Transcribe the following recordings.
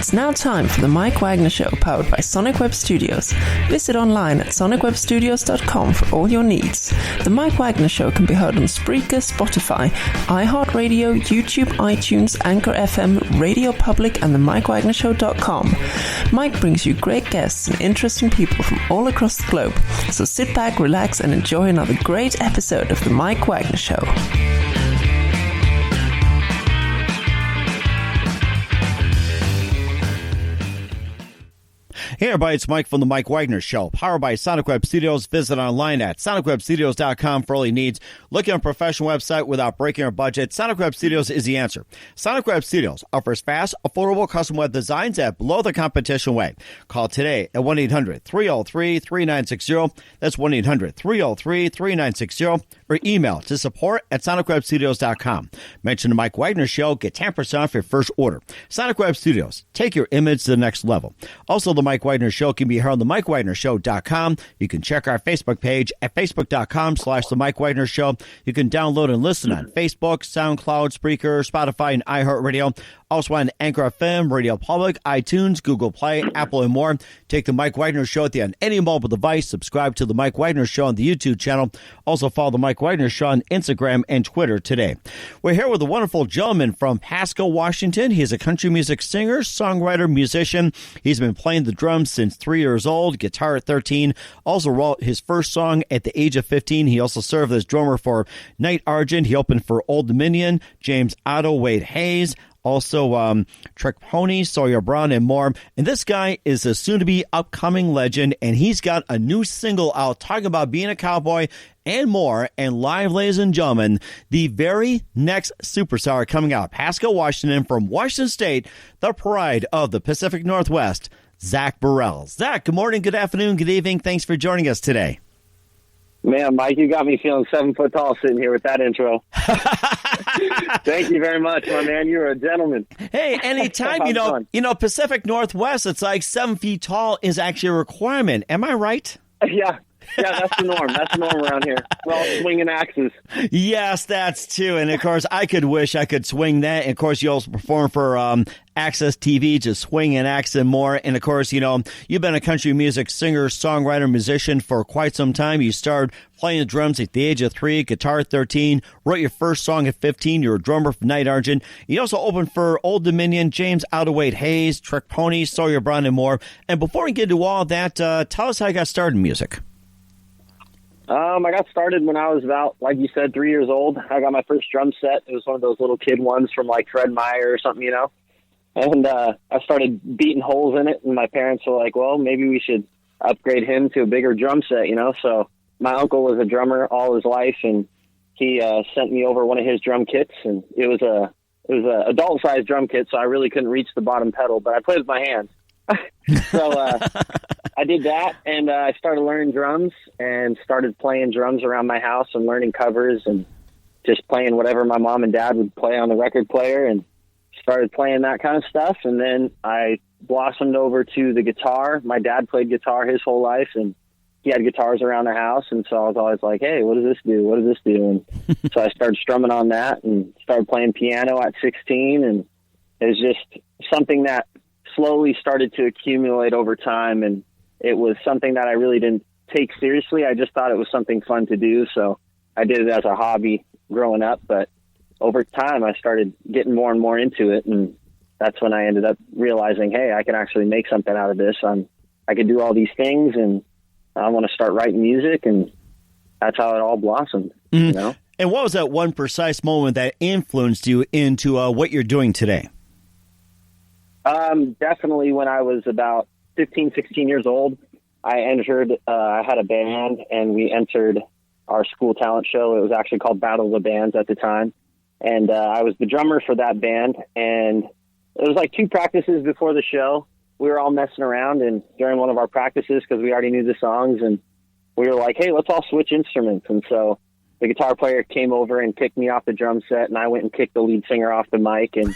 It's now time for the Mike Wagner Show, powered by Sonic Web Studios. Visit online at sonicwebstudios.com for all your needs. The Mike Wagner Show can be heard on Spreaker, Spotify, iHeartRadio, YouTube, iTunes, Anchor FM, Radio Public, and the MikeWagnerShow.com. Mike brings you great guests and interesting people from all across the globe. So sit back, relax, and enjoy another great episode of the Mike Wagner Show. Hey everybody, it's Mike from the Mike Wagner Show, powered by Sonic Web Studios. Visit online at sonicwebstudios.com for all your needs. Looking at a professional website without breaking your budget, Sonic Web Studios is the answer. Sonic Web Studios offers fast, affordable custom web designs at below the competition rate. Call today at 1-800-303-3960. That's 1-800-303-3960. Or email to support at sonicwebstudios.com. Mention the Mike Wagner Show, get 10% off your first order. Sonic Web Studios, take your image to the next level. Also, the Mike Wagner Show can be heard on the MikeWagnerShow.com. You can check our Facebook page at facebook.com/The Mike Wagner Show. You can download and listen on Facebook, SoundCloud, Spreaker, Spotify, and iHeartRadio. Also on Anchor FM, Radio Public, iTunes, Google Play, Apple, and more. Take the Mike Wagner Show on any mobile device. Subscribe to the Mike Wagner Show on the YouTube channel. Also follow the Mike Wagner Show on Instagram and Twitter today. We're here with a wonderful gentleman from Pasco, Washington. He's a country music singer, songwriter, musician. He's been playing the drums since 3 years old, guitar at 13. Also wrote his first song at the age of 15. He also served as drummer for Night Argent. He opened for Old Dominion, James Otto, Wade Hayes. Also, Trek Pony, Sawyer Brown, and more. And this guy is a soon-to-be upcoming legend, and he's got a new single out talking about being a cowboy and more. And live, ladies and gentlemen, the very next superstar coming out, Pasco, Washington, from Washington State, the pride of the Pacific Northwest, Zac Burrell. Zac, good morning, good afternoon, good evening. Thanks for joining us today. Man, Mike, you got me feeling 7 foot tall sitting here with that intro. Thank you very much, my man. You're a gentleman. Hey, anytime, you know, Pacific Northwest, it's like 7 feet tall is actually a requirement. Am I right? Yeah, that's the norm. That's the norm around here. We're all swinging axes. Yes, that's too. And, of course, I could wish I could swing that. And, of course, you also perform for Access TV, just swing an axe and more. And, of course, you know, you've been a country music singer, songwriter, musician for quite some time. You started playing the drums at the age of 3, guitar at 13, wrote your first song at 15. You're a drummer for Night Argent. You also opened for Old Dominion, James Otto, Wade Hayes, Trek Pony, Sawyer Brown, and more. And before we get into all that, tell us how you got started in music. I got started when I was about, like you said, 3 years old. I got my first drum set. It was one of those little kid ones from like Fred Meyer or something, you know. And I started beating holes in it, and my parents were like, well, maybe we should upgrade him to a bigger drum set, you know. So my uncle was a drummer all his life, and he sent me over one of his drum kits, and it was a adult-sized drum kit, so I really couldn't reach the bottom pedal, but I played with my hands. So I did that, and I started learning drums and started playing drums around my house and learning covers and just playing whatever my mom and dad would play on the record player, and started playing that kind of stuff. And then I blossomed over to the guitar. My dad played guitar his whole life, and he had guitars around the house. And so I was always like, hey, what does this do? What does this do? And so I started strumming on that and started playing piano at 16. And it was just something that slowly started to accumulate over time. And it was something that I really didn't take seriously. I just thought it was something fun to do. So I did it as a hobby growing up, but over time I started getting more and more into it. And that's when I ended up realizing, hey, I can actually make something out of this. I could do all these things, and I want to start writing music. And that's how it all blossomed, you know? And what was that one precise moment that influenced you into what you're doing today? Definitely when I was about 15, 16 years old, I had a band, and we entered our school talent show. It was actually called Battle of the Bands at the time. And I was the drummer for that band. And it was like 2 practices before the show. We were all messing around, and during one of our practices, because we already knew the songs, and we were like, hey, let's all switch instruments. And so the guitar player came over and kicked me off the drum set, and I went and kicked the lead singer off the mic, and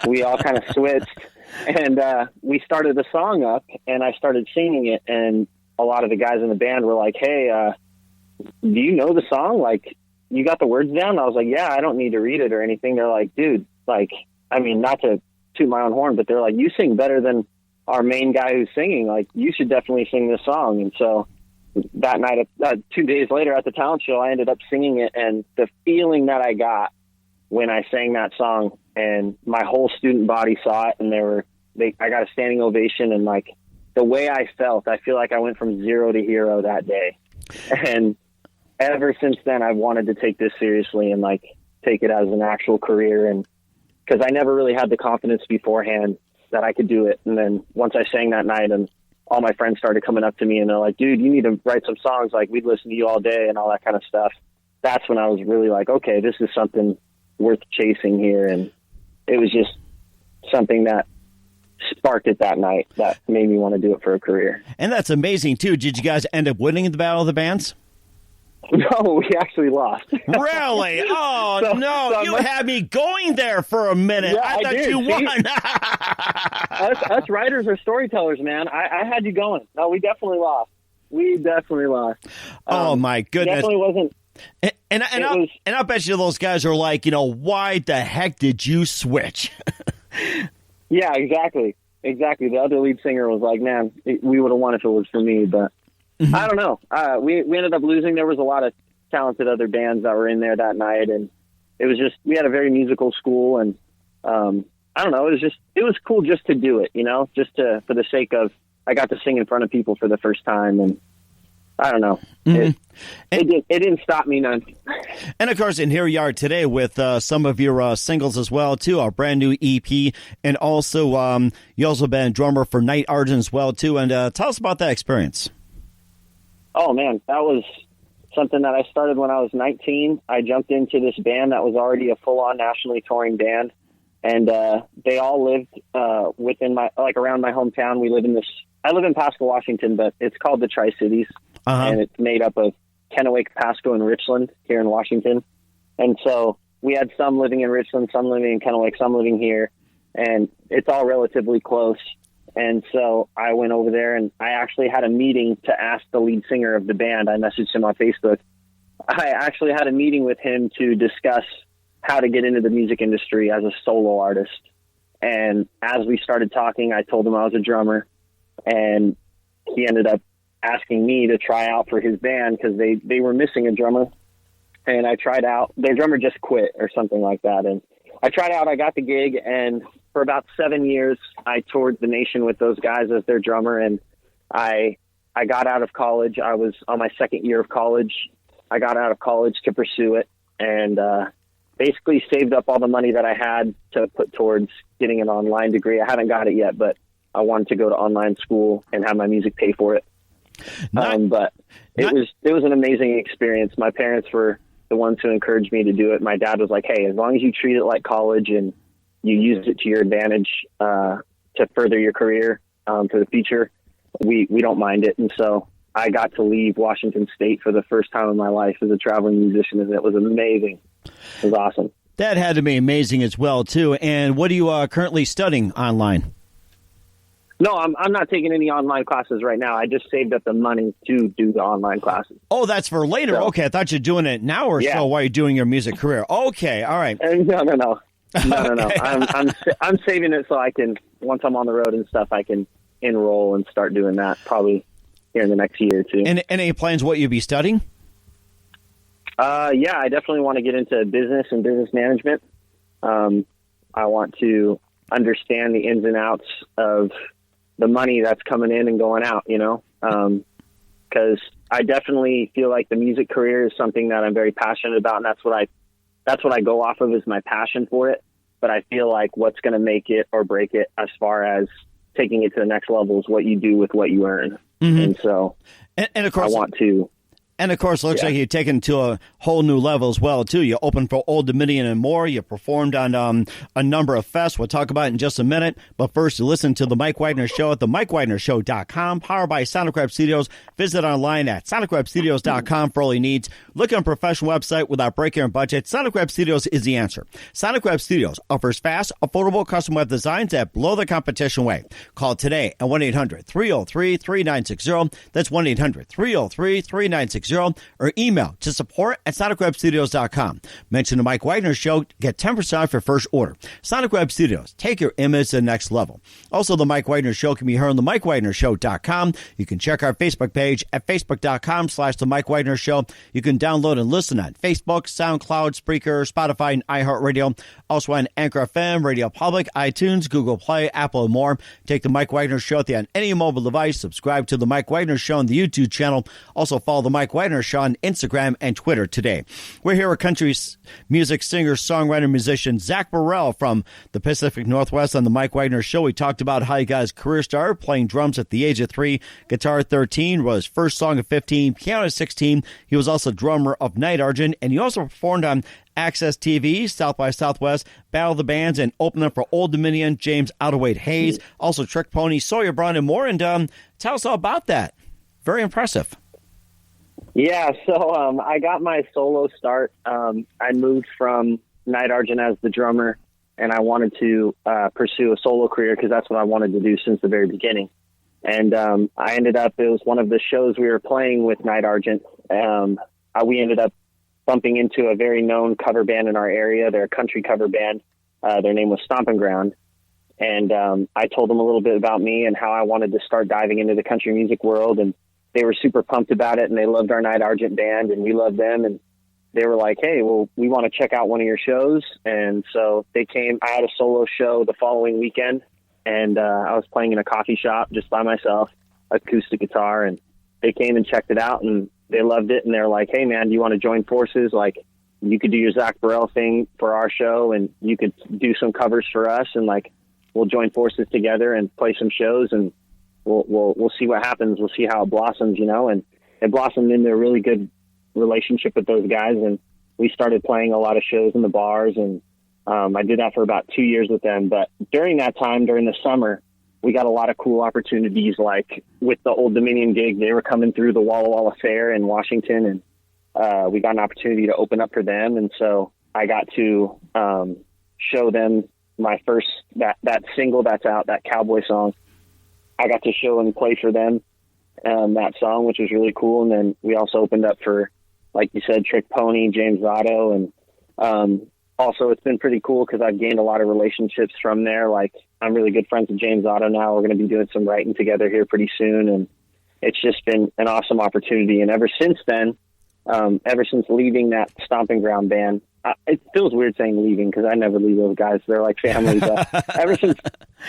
we all kind of switched. And we started the song up, and I started singing it, and a lot of the guys in the band were like, hey, do you know the song? Like, you got the words down? I was like, yeah, I don't need to read it or anything. They're like, dude, like, I mean, not to toot my own horn, but they're like, you sing better than our main guy who's singing. Like, you should definitely sing this song. And so that night, 2 days later at the talent show, I ended up singing it. And the feeling that I got when I sang that song, and my whole student body saw it, and I got a standing ovation. And like the way I felt, I feel like I went from zero to hero that day. And ever since then, I've wanted to take this seriously and like take it as an actual career. And because I never really had the confidence beforehand that I could do it. And then once I sang that night, and all my friends started coming up to me and they're like, dude, you need to write some songs. Like, we'd listen to you all day and all that kind of stuff. That's when I was really like, okay, this is something worth chasing here. And it was just something that sparked it that night that made me want to do it for a career. And that's amazing too. Did you guys end up winning the Battle of the Bands? No, we actually lost. Really? Oh, no. You had me going there for a minute. Yeah, I thought you won. us writers are storytellers, man. I had you going. No, we definitely lost. Oh, my goodness. Definitely wasn't. And I'll bet you those guys are like, why the heck did you switch? Yeah, exactly. The other lead singer was like, man, we would have won if it was for me, but I don't know. We ended up losing. There was a lot of talented other bands that were in there that night, and it was just, we had a very musical school, and I don't know. It was cool just to do it, just for the sake of, I got to sing in front of people for the first time, and I don't know. It didn't stop me none. And, of course, and here you are today with some of your singles as well, too, our brand new EP. And also, you also been drummer for Night Argent as well, too. And tell us about that experience. Oh, man, that was something that I started when I was 19. I jumped into this band that was already a full-on nationally touring band. And they all lived within around my hometown. I live in Pasco, Washington, but it's called the Tri-Cities. And it's made up of Kennewick, Pasco, and Richland here in Washington. And so we had some living in Richland, some living in Kennewick, some living here, and it's all relatively close. And so I went over there, and I actually had a meeting to ask the lead singer of the band. I messaged him on Facebook. I actually had a meeting with him to discuss how to get into the music industry as a solo artist. And as we started talking, I told him I was a drummer, and he ended up asking me to try out for his band because they were missing a drummer. And I tried out. Their drummer just quit or something like that. And I tried out. I got the gig. And for about 7 years, I toured the nation with those guys as their drummer. And I got out of college. I was on my second year of college. I got out of college to pursue it, and basically saved up all the money that I had to put towards getting an online degree. I haven't got it yet, but I wanted to go to online school and have my music pay for it. But it was an amazing experience. My parents were the ones who encouraged me to do it. My dad was like, hey, as long as you treat it like college and you use it to your advantage to further your career for the future, we don't mind it. And so I got to leave Washington State for the first time in my life as a traveling musician, and it was amazing. It was awesome. That had to be amazing as well, too. And what are you currently studying online? No, I'm not taking any online classes right now. I just saved up the money to do the online classes. Oh, that's for later. So, okay, I thought you were doing it now or so while you're doing your music career. Okay, all right. No. I'm saving it so I can, once I'm on the road and stuff, I can enroll and start doing that probably here in the next year or two. And any plans what you'll be studying? Yeah, I definitely want to get into business and business management. I want to understand the ins and outs of the money that's coming in and going out, because I definitely feel like the music career is something that I'm very passionate about, and that's what I go off of is my passion for it. But I feel like what's going to make it or break it as far as taking it to the next level is what you do with what you earn. Mm-hmm. And so and of course, I want to. And, of course, it looks like you've taken it to a whole new level as well, too. You opened for Old Dominion and more. You performed on a number of fests. We'll talk about it in just a minute. But first, you listen to The Mike Wagner Show at themikewagnershow.com, powered by Sonic Web Studios. Visit online at sonicwebstudios.com for all your needs. Look on a professional website without breaking your budget. Sonic Web Studios is the answer. Sonic Web Studios offers fast, affordable custom web designs that blow the competition away. Call today at 1-800-303-3960. That's 1-800-303-3960. 404-872-3960 or email to support@sonicwebstudios.com. Mention the Mike Wagner Show, get 10% off your first order. Sonic Web Studios, take your image to the next level. Also, the Mike Wagner Show can be heard on the MikeWagnerShow.com. You can check our Facebook page at facebook.com/the Mike Wagner Show. You can download and listen on Facebook, SoundCloud, Spreaker, Spotify, and iHeartRadio. Also on Anchor FM, Radio Public, iTunes, Google Play, Apple, and more. Take the Mike Wagner Show on any mobile device. Subscribe to the Mike Wagner Show on the YouTube channel. Also follow the Mike Wagner Show on Instagram and Twitter today. We're here with country music singer, songwriter, musician Zac Burrell from the Pacific Northwest on the Mike Wagner Show. We talked about how he got his career started playing drums at the age of 3, guitar at 13, wrote his first song at 15, piano at 16. He was also drummer of Night Argent, and he also performed on Access TV, South by Southwest, Battle of the Bands, and opened up for Old Dominion, James Outweight Hayes, also Trick Pony, Sawyer Brown, and more. And tell us all about that. Very impressive. Yeah, so I got my solo start. I moved from Night Argent as the drummer, and I wanted to pursue a solo career because that's what I wanted to do since the very beginning. And I ended up, it was one of the shows we were playing with Night Argent. We ended up bumping into a very known cover band in our area. They're a country cover band. Their name was Stomping Ground. And I told them a little bit about me and how I wanted to start diving into the country music world. And they were super pumped about it, and they loved our Night Argent band, and we loved them. And they were like, hey, well, we want to check out one of your shows. And so they came. I had a solo show the following weekend, and I was playing in a coffee shop just by myself, acoustic guitar, and they came and checked it out, and they loved it. And they're like, hey, man, do you want to join forces? Like, you could do your Zac Burrell thing for our show, and you could do some covers for us, and like, we'll join forces together and play some shows, and we'll see what happens. We'll see how it blossoms, you know. And it blossomed into a really good relationship with those guys, and we started playing a lot of shows in the bars, and I did that for about 2 years with them. But during that time, during the summer, we got a lot of cool opportunities, like with the Old Dominion gig. They were coming through the Walla Walla Fair in Washington, and we got an opportunity to open up for them. And so I got to show them my first, that single that's out, that cowboy song. I got to show and play for them that song, which was really cool. And then we also opened up for, like you said, Trick Pony, James Otto. And also it's been pretty cool because I've gained a lot of relationships from there. Like, I'm really good friends with James Otto now. We're going to be doing some writing together here pretty soon. And it's just been an awesome opportunity. And ever since then, ever since leaving that Stomping Ground band, it feels weird saying leaving because I never leave those guys. They're like family. But ever since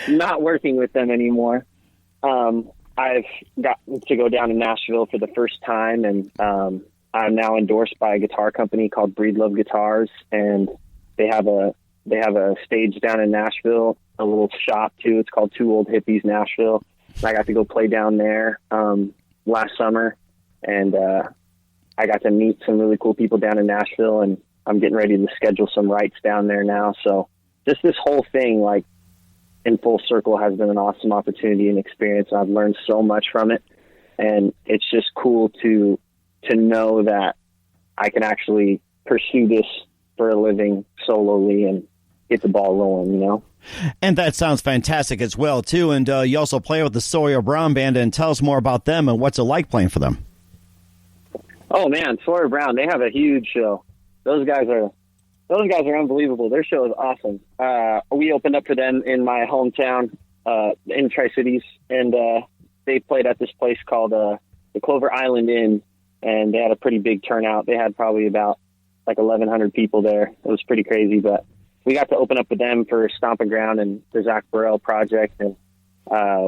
not working with them anymore, I've gotten to go down to Nashville for the first time, and I'm now endorsed by a guitar company called Breedlove Guitars, and they have a stage down in Nashville, a little shop too. It's called Two Old Hippies Nashville. And I got to go play down there last summer, and I got to meet some really cool people down in Nashville, and I'm getting ready to schedule some rights down there now. So just this whole thing, like, in full circle, has been an awesome opportunity and experience. I've learned so much from it, and it's just cool to know that I can actually pursue this for a living solely and get the ball rolling, you know? And that sounds fantastic as well, too. And you also play with the Sawyer Brown Band, and tell us more about them and what's it like playing for them. Oh, man, Sawyer Brown, they have a huge show. Those guys are unbelievable. Their show is awesome. We opened up for them in my hometown, in Tri-Cities, and they played at this place called the Clover Island Inn, and they had a pretty big turnout. They had probably about like 1,100 people there. It was pretty crazy, but we got to open up with them for Stomping Ground and the Zac Burrell project, and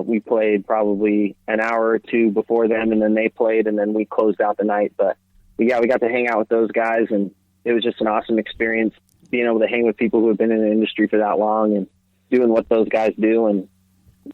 we played probably an hour or two before them, and then they played, and then we closed out the night. But yeah, we got to hang out with those guys, and it was just an awesome experience being able to hang with people who have been in the industry for that long and doing what those guys do. And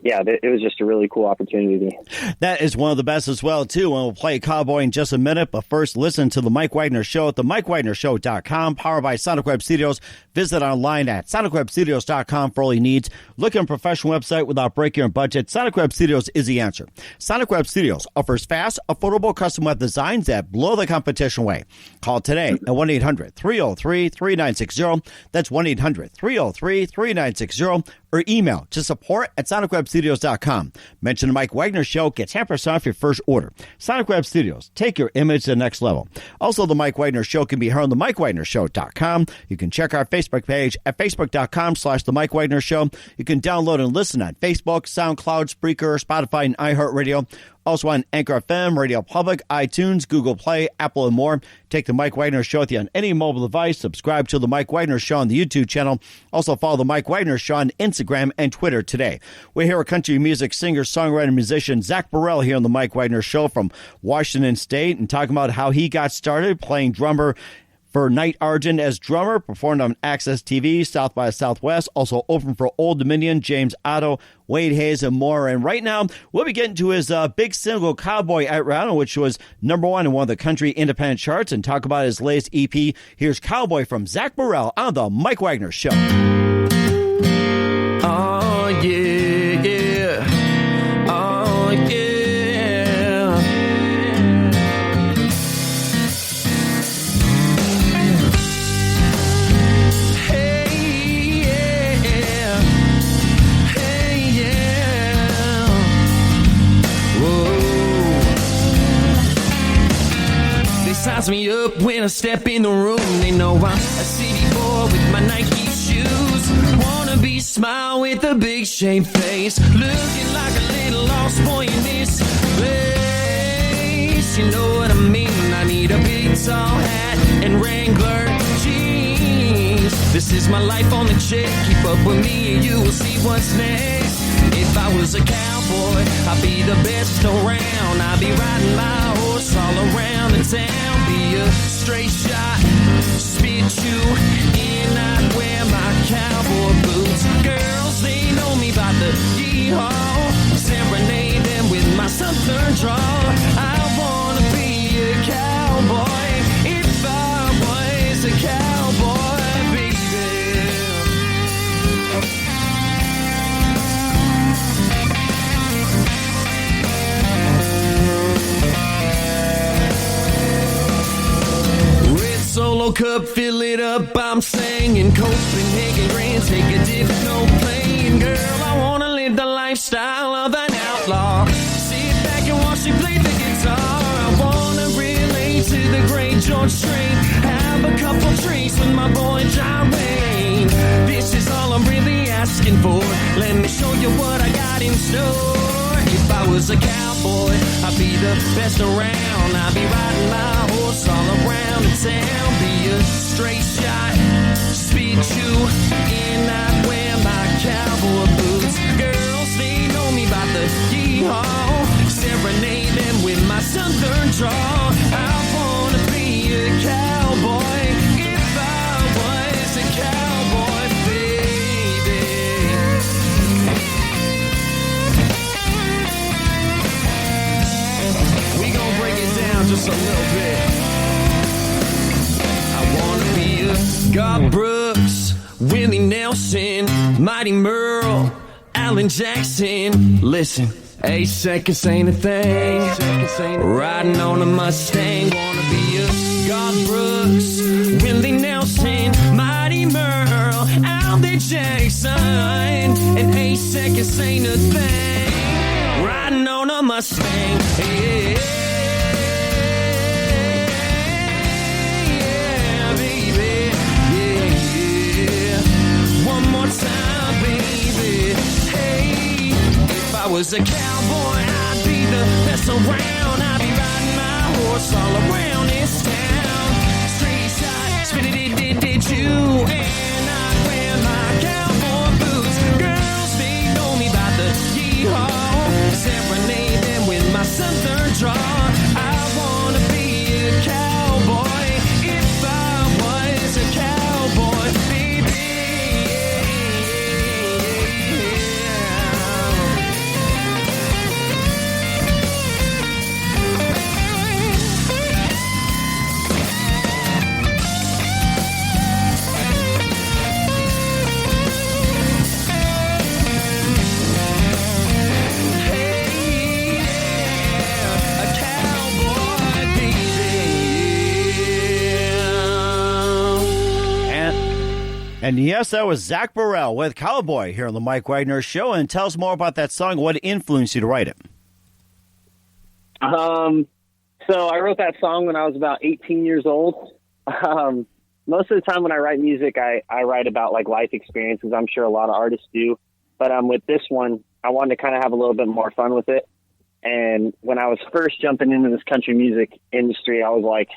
yeah, it was just a really cool opportunity. That is one of the best as well, too. And we'll play Cowboy in just a minute. But first, listen to The Mike Wagner Show at themikewagnershow.com, powered by Sonic Web Studios. Visit online at sonicwebstudios.com for all your needs. Look at a professional website without breaking your budget. Sonic Web Studios is the answer. Sonic Web Studios offers fast, affordable custom web designs that blow the competition away. Call today at 1-800-303-3960. That's 1-800-303-3960. or email to support@sonicwebstudios.com. Mention the Mike Wagner Show, get 10% off your first order. Sonic Web Studios, take your image to the next level. Also, the Mike Wagner Show can be heard on the MikeWagnerShow.com. You can check our Facebook page at facebook.com/The Mike Wagner Show. You can download and listen on Facebook, SoundCloud, Spreaker, Spotify, and iHeartRadio. Also on Anchor FM, Radio Public, iTunes, Google Play, Apple, and more. Take the Mike Wagner Show with you on any mobile device. Subscribe to the Mike Wagner Show on the YouTube channel. Also follow the Mike Wagner Show on Instagram and Twitter today. We hear a country music singer, songwriter, musician Zac Burrell here on the Mike Wagner Show from Washington State, and talking about how he got started playing drummer for Night Argent as drummer, performed on Access TV, South by Southwest, also open for Old Dominion, James Otto, Wade Hayes, and more. And right now, we'll be getting to his big single, Cowboy Out Round, which was #1 in one of the country independent charts, and talk about his latest EP. Here's Cowboy from Zac Burrell on the Mike Wagner Show. Oh, yeah, yeah. Oh, yeah. Size me up when I step in the room. They know I'm a city boy with my Nike shoes. Wanna be smile with a big shaved face, looking like a little lost boy in this place. You know what I mean? I need a big tall hat and Wrangler jeans. This is my life on the jet. Keep up with me and you will see what's next. If I was a cowboy, I'd be the best around. I'd be riding my horse all around the town. Be a straight shot, spit you in. I'd wear my cowboy boots. Girls, they know me by the yee-haw. Serenade them with my southern drawl. I wanna be a cowboy if I was a cowboy, baby. Solo cup, fill it up, I'm singing Copenhagen Grand, take a dip, no playing. Girl, I wanna live the lifestyle of an outlaw. Sit back and watch me play the guitar. I wanna relate to the great George Strait. Have a couple drinks with my boy John Wayne. This is all I'm really asking for. Let me show you what I got in store. If I was a cowboy, I'd be the best around. I'd be riding my horse all around the town. Be a straight shot, speed you in. I'd wear my cowboy boots. Girls, they know me by the yee-haw. Serenade them with my southern drawl. I wanna be a cowboy if I was a cowboy, baby. We gon' break it down just a little bit. I wanna be a Garth Brooks, Willie Nelson, Mighty Merle, Alan Jackson. Listen, 8 seconds ain't a thing. Riding on a Mustang. Wanna be a Garth Brooks, Willie Nelson, Mighty Merle, Alan Jackson. And 8 seconds ain't a thing. Riding on a Mustang. Yeah. Time, baby. Hey, if I was a cowboy, I'd be the best around. I'd be riding my horse all around this town. Straight shot, spit it, did you? And I'd wear my cowboy boots. Girls, they know me by the yee-haw. Serenade them with my southern drawl. I wanna be a cowboy if I was a cowboy, baby. And yes, that was Zac Burrell with Cowboy here on the Mike Wagner Show. And tell us more about that song. What influenced you to write it? So I wrote that song when I was about 18 years old. Most of the time when I write music, I write about like life experiences. I'm sure a lot of artists do. But with this one, I wanted to kind of have a little bit more fun with it. And when I was first jumping into this country music industry, I was like,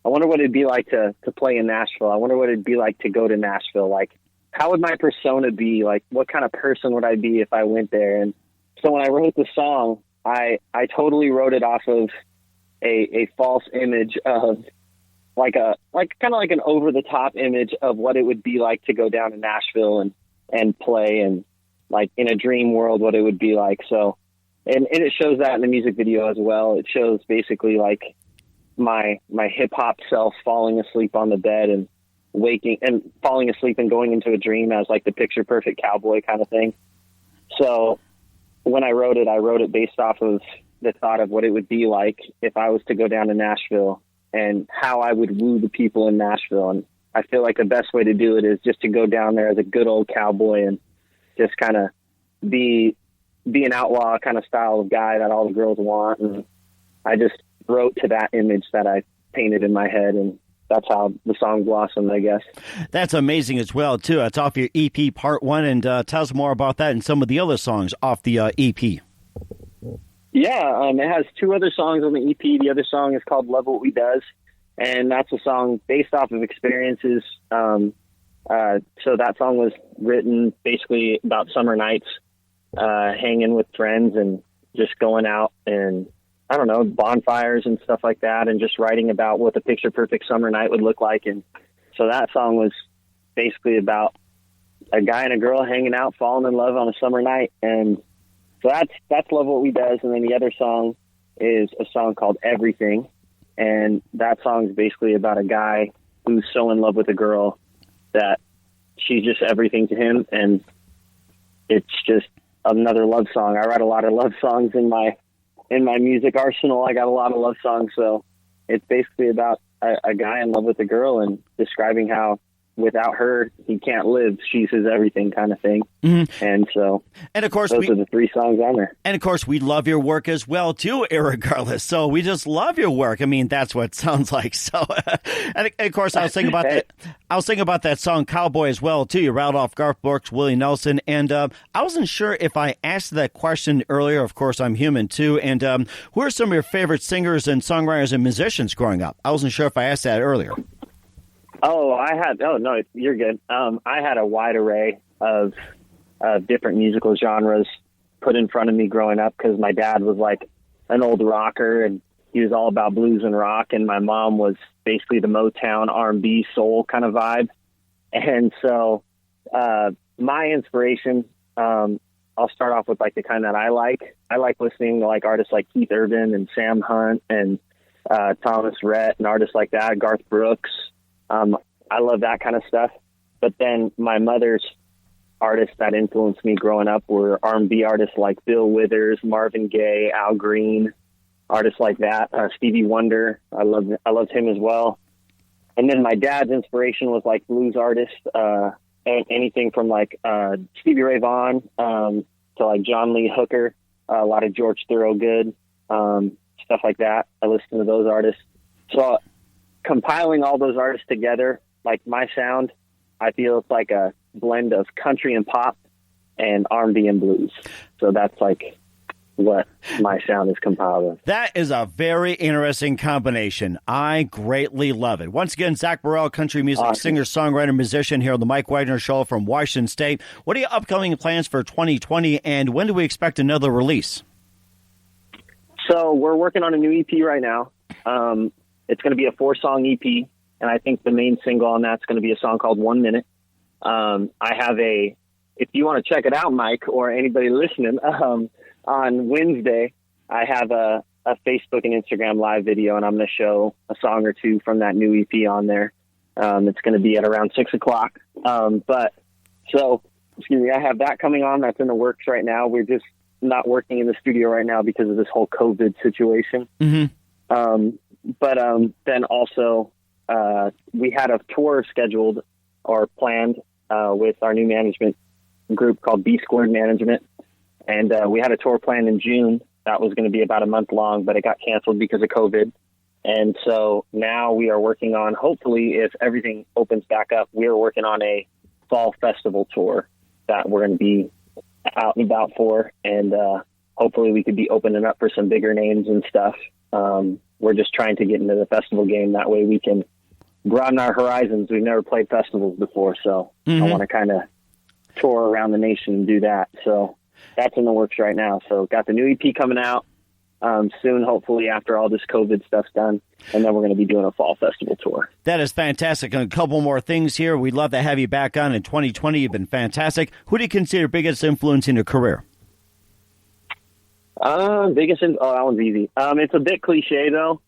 I wonder what it'd be like to play in Nashville. I wonder what it'd be like to go to Nashville. Like, how would my persona be? Like, what kind of person would I be if I went there? And so when I wrote the song, I totally wrote it off of a false image of like kind of like an over the top image of what it would be like to go down to Nashville and play, and like in a dream world, what it would be like. So, and it shows that in the music video as well. It shows basically like my hip hop self falling asleep on the bed and waking and falling asleep and going into a dream as like the picture perfect cowboy kind of thing. So when I wrote it based off of the thought of what it would be like if I was to go down to Nashville and how I would woo the people in Nashville. And I feel like the best way to do it is just to go down there as a good old cowboy and just kind of be an outlaw kind of style of guy that all the girls want. And I just wrote to that image that I painted in my head, and that's how the song blossomed, I guess. That's amazing as well, too. It's off your EP Part 1, and tell us more about that and some of the other songs off the EP. Yeah, it has 2 other songs on the EP. The other song is called Love What We Does, and that's a song based off of experiences. So that song was written basically about summer nights, hanging with friends and just going out and, I don't know, bonfires and stuff like that, and just writing about what the picture perfect summer night would look like. And so that song was basically about a guy and a girl hanging out, falling in love on a summer night. And so that's Love What We Does. And then the other song is a song called Everything. And that song is basically about a guy who's so in love with a girl that she's just everything to him. And it's just another love song. I write a lot of love songs in my music arsenal. I got a lot of love songs. So it's basically about a guy in love with a girl and describing how without her, he can't live. She's his everything kind of thing. Mm-hmm. And so, and of course, those are the 3 songs on there. And of course, we love your work as well, too, irregardless. So we just love your work. I mean, that's what it sounds like. So, and of course, I was thinking about that song Cowboy as well, too. You rattled off Garth Brooks, Willie Nelson. And I wasn't sure if I asked that question earlier. Of course, I'm human, too. And who are some of your favorite singers and songwriters and musicians growing up? I wasn't sure if I asked that earlier. Oh, no, you're good. I had a wide array of different musical genres put in front of me growing up because my dad was like an old rocker and he was all about blues and rock. And my mom was basically the Motown R&B soul kind of vibe. And so my inspiration, I'll start off with like the kind that I like. I like listening to like artists like Keith Urban and Sam Hunt and Thomas Rhett and artists like that, Garth Brooks. I love that kind of stuff. But then my mother's artists that influenced me growing up were R&B artists like Bill Withers, Marvin Gaye, Al Green, artists like that. Stevie Wonder, I loved him as well. And then my dad's inspiration was like blues artists, anything from like Stevie Ray Vaughan to like John Lee Hooker, a lot of George Thorogood, stuff like that. I listen to those artists. So compiling all those artists together, like my sound, I feel it's like a blend of country and pop and R&B and blues. So that's like what my sound is compiled of. That is a very interesting combination. I greatly love it. Once again, Zac Burrell, country music singer, songwriter, musician here on the Mike Wagner Show from Washington State. What are your upcoming plans for 2020, and when do we expect another release? So we're working on a new EP right now. It's going to be a 4-song EP, and I think the main single on that's going to be a song called 1 Minute. I have if you want to check it out, Mike, or anybody listening, on Wednesday, I have a Facebook and Instagram live video, and I'm going to show a song or 2 from that new EP on there. It's going to be at around 6 o'clock. Excuse me, I have that coming on. That's in the works right now. We're just not working in the studio right now because of this whole COVID situation. Mm-hmm. Then also, we had a tour scheduled or planned with our new management group called B Squared Management. And we had a tour planned in June that was going to be about a month long, but it got canceled because of COVID. And so now we are working on, hopefully, if everything opens back up, we're working on a fall festival tour that we're going to be out and about for. And hopefully we could be opening up for some bigger names and stuff. We're just trying to get into the festival game. That way we can broaden our horizons. We've never played festivals before, so I want to kind of tour around the nation and do that. So that's in the works right now. So got the new EP coming out soon, hopefully after all this COVID stuff's done, and then we're going to be doing a fall festival tour. That is fantastic. And a couple more things here. We'd love to have you back on in 2020. You've been fantastic. Who do you consider biggest influence in your career? That one's easy. It's a bit cliche though.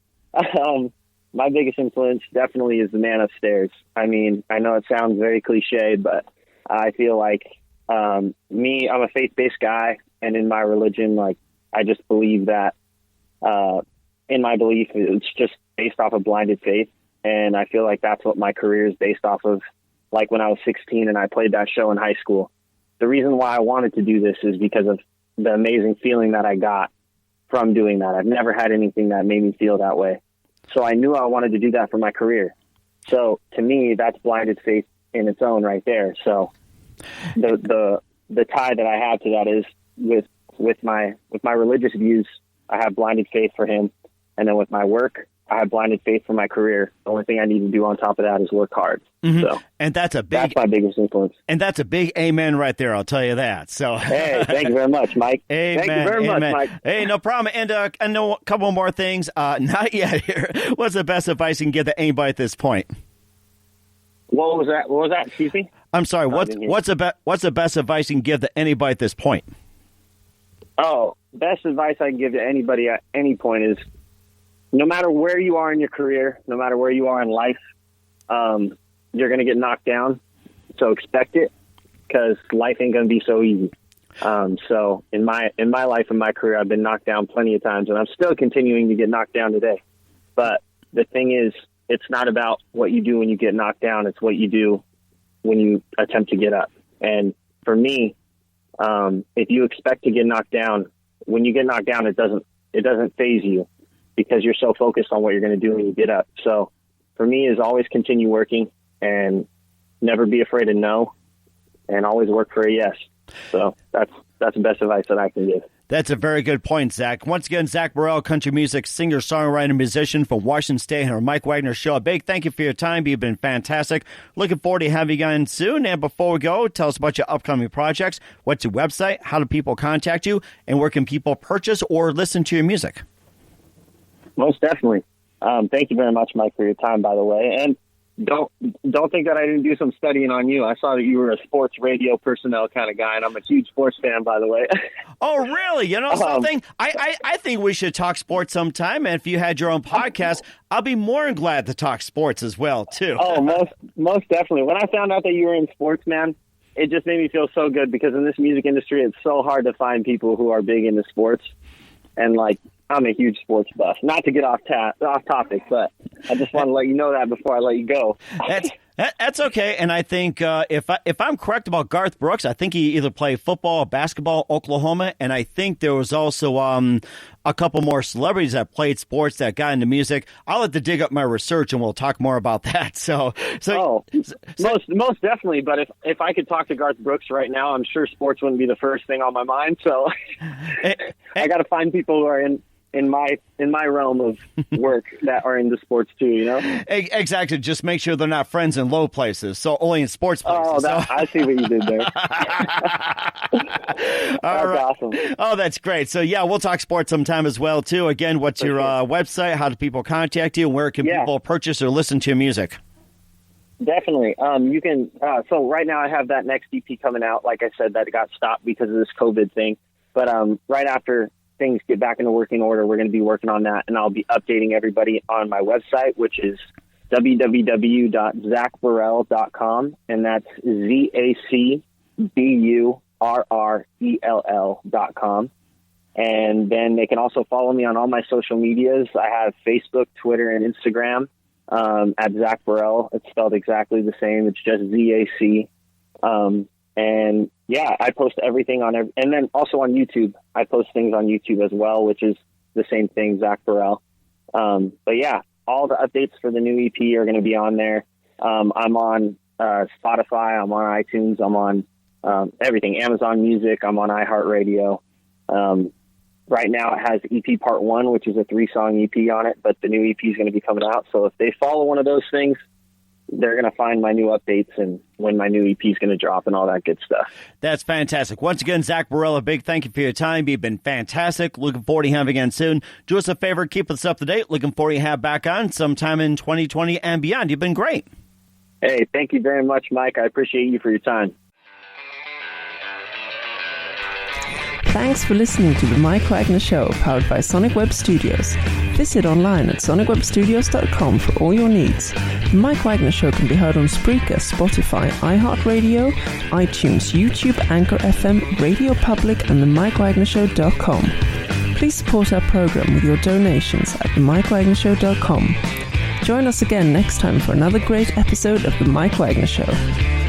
My biggest influence definitely is the man upstairs. I mean, I know it sounds very cliche, but I feel like I'm a faith-based guy, and in my religion, like, I just believe that in my belief, it's just based off of blinded faith. And I feel like that's what my career is based off of. Like when I was 16 and I played that show in high school, the reason why I wanted to do this is because of the amazing feeling that I got from doing that. I've never had anything that made me feel that way. So I knew I wanted to do that for my career. So to me, that's blinded faith in its own right there. So the tie that I have to that is with my religious views, I have blinded faith for him. And then with my work, I have blinded faith for my career. The only thing I need to do on top of that is work hard. Mm-hmm. So and that's my biggest influence. And that's a big amen right there, I'll tell you that. So hey, thank you very much, Mike. Amen. Thank you very much, Mike. Hey, no problem. And I know a couple more things. Not yet here. What's the best advice you can give to anybody at this point? What was that? Excuse me? I'm sorry. What's the best advice you can give to anybody at this point? Oh, best advice I can give to anybody at any point is, no matter where you are in your career, no matter where you are in life, you're going to get knocked down. So expect it, because life ain't going to be so easy. So in my life and my career, I've been knocked down plenty of times, and I'm still continuing to get knocked down today. But the thing is, it's not about what you do when you get knocked down. It's what you do when you attempt to get up. And for me, if you expect to get knocked down, when you get knocked down, it doesn't faze you, because you're so focused on what you're going to do when you get up. So for me is always continue working and never be afraid of no, and always work for a yes. So that's the best advice that I can give. That's a very good point, Zach. Once again, Zac Burrell, country music singer, songwriter, musician from Washington State, and our Mike Wagner Show. A big thank you for your time. You've been fantastic. Looking forward to having you on soon. And before we go, tell us about your upcoming projects. What's your website? How do people contact you? And where can people purchase or listen to your music? Most definitely. Thank you very much, Mike, for your time, by the way. And don't think that I didn't do some studying on you. I saw that you were a sports radio personnel kind of guy, and I'm a huge sports fan, by the way. Oh, really? You know something? I think we should talk sports sometime, and if you had your own podcast, I'll be more than glad to talk sports as well, too. Oh, most definitely. When I found out that you were in sports, man, it just made me feel so good, because in this music industry, it's so hard to find people who are big into sports. And, like, I'm a huge sports buff. Not to get off topic, but I just want to let you know that before I let you go. That's okay. And I think if I'm correct about Garth Brooks, I think he either played football or basketball, Oklahoma, and I think there was also a couple more celebrities that played sports that got into music. I'll have to dig up my research, and we'll talk more about that. Most definitely. But if I could talk to Garth Brooks right now, I'm sure sports wouldn't be the first thing on my mind. So I got to find people who are in my realm of work that are into sports too, you know? Exactly. Just make sure they're not friends in low places. So only in sports places. I see what you did there. That's awesome. Oh, that's great. So yeah, we'll talk sports sometime as well too. Again, what's your website? How do people contact you? Where can people purchase or listen to your music? Definitely. You can. So right now I have that next EP coming out. Like I said, that got stopped because of this COVID thing. But right after things get back into working order, we're going to be working on that, and I'll be updating everybody on my website, which is www.zacburrell.com, and that's ZACBURRELL.com. And then they can also follow me on all my social medias. I have Facebook, Twitter, and Instagram at Zac Burrell. It's spelled exactly the same. It's just ZAC And yeah, I post everything on and then also on YouTube. I post things on YouTube as well, which is the same thing, Zac Burrell. But yeah, all the updates for the new EP are going to be on there. I'm on Spotify, I'm on iTunes, I'm on everything, Amazon Music, I'm on iHeartRadio. Right now it has EP Part 1, which is a 3-song EP on it, but the new EP is going to be coming out. So if they follow one of those things, they're going to find my new updates and when my new EP is going to drop and all that good stuff. That's fantastic. Once again, Zac Burrell, a big thank you for your time. You've been fantastic. Looking forward to having you again soon. Do us a favor, keep us up to date. Looking forward to have back on sometime in 2020 and beyond. You've been great. Hey, thank you very much, Mike. I appreciate you for your time. Thanks for listening to The Mike Wagner Show, powered by Sonic Web Studios. Visit online at sonicwebstudios.com for all your needs. The Mike Wagner Show can be heard on Spreaker, Spotify, iHeartRadio, iTunes, YouTube, Anchor FM, Radio Public, and themikewagnershow.com. Please support our program with your donations at themikewagnershow.com. Join us again next time for another great episode of The Mike Wagner Show.